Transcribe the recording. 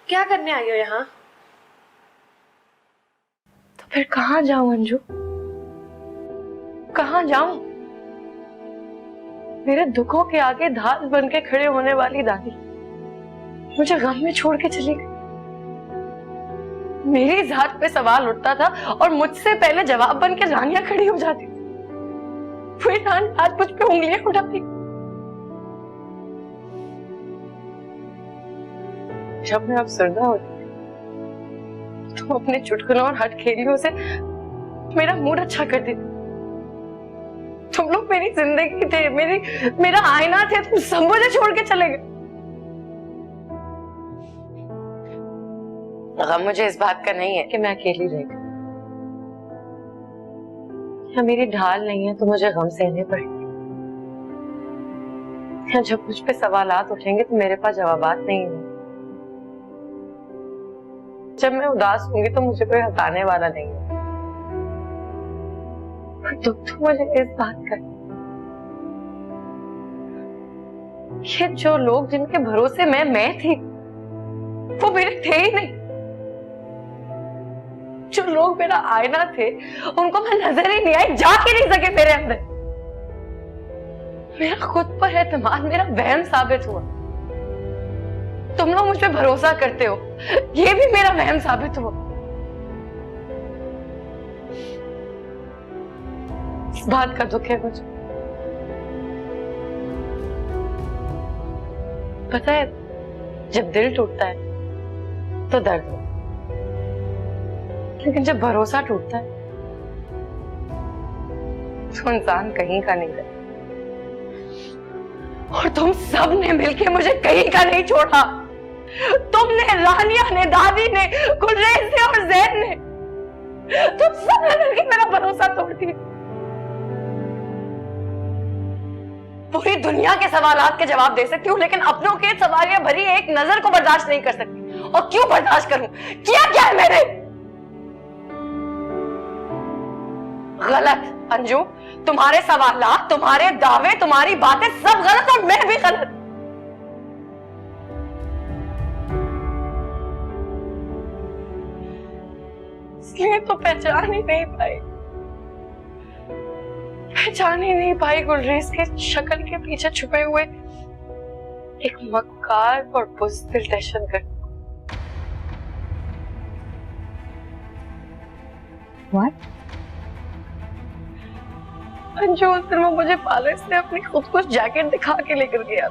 क्या करने आई हो यहाँ? तो फिर कहाँ जाऊं अंजू? कहाँ जाऊं? मेरे दुखों के आगे ढाल बन के खड़े होने वाली दादी मुझे गम में छोड़ के चली गई। मेरी जात पे सवाल उठता था और मुझसे पहले जवाब बन के रानियां खड़ी हो जाती थी। फिर आज मुझ पे उंगलियां उठाती। जब मैं अफसरदा होती थी तो अपने चुटकुलों और हठखेलियों से मेरा मूड अच्छा करती थी। तुम लोग मेरी जिंदगी थे, मेरा आईना थे, तुम सब मुझे छोड़ के चले गए। गम मुझे इस बात का नहीं है कि मैं अकेली रह गई, या मेरी ढाल नहीं है तो मुझे गम सहने पड़ेंगे, या जब मुझ पे सवालात उठेंगे तो मेरे पास जवाबात नहीं है। जब मैं उदास होंगी तो मुझे कोई हंसाने वाला नहीं है। दुख तो मुझे इस बात का कि जो लोग जिनके भरोसे मैं थी वो मेरे थे ही नहीं। जो लोग मेरा आईना थे उनको मैं नजर ही नहीं आई, जा ही नहीं सके मेरे अंदर। मेरा खुद पर एतमाद मेरा वहम साबित हुआ। तुम लोग मुझ पे भरोसा करते हो, ये भी मेरा वहम साबित हुआ। इस बात का दुख है मुझे। पता है, जब दिल टूटता है तो दर्द होता है, लेकिन जब भरोसा टूटता है तो इंसान कहीं का नहीं रहता। और तुम सब ने मिलके मुझे कहीं का नहीं छोड़ा। तुमने, रानिया ने, दादी ने, गुलरेज ने और जैन ने, तुम सब ने मिलके मेरा भरोसा तोड़ दिया। पूरी दुनिया के सवालात के जवाब दे सकती हूँ, लेकिन अपनों के सवालिया भरी एक नजर को बर्दाश्त नहीं कर सकती। और क्यों बर्दाश्त करूं? किया क्या है मैंने? गलत अंजू, तुम्हारे सवालात, तुम्हारे दावे, तुम्हारी बातें सब गलत और मैं भी गलत। इसलिए तो पहचान ही नहीं पाई गुलरेज के शक्ल के पीछे छुपे हुए एक मक्कार और बुज़दिल दहशतगर्द। What? अंजू, उस दिन वो मुझे पार्लर से अपनी खुदकुश जैकेट दिखा के लेकर गया।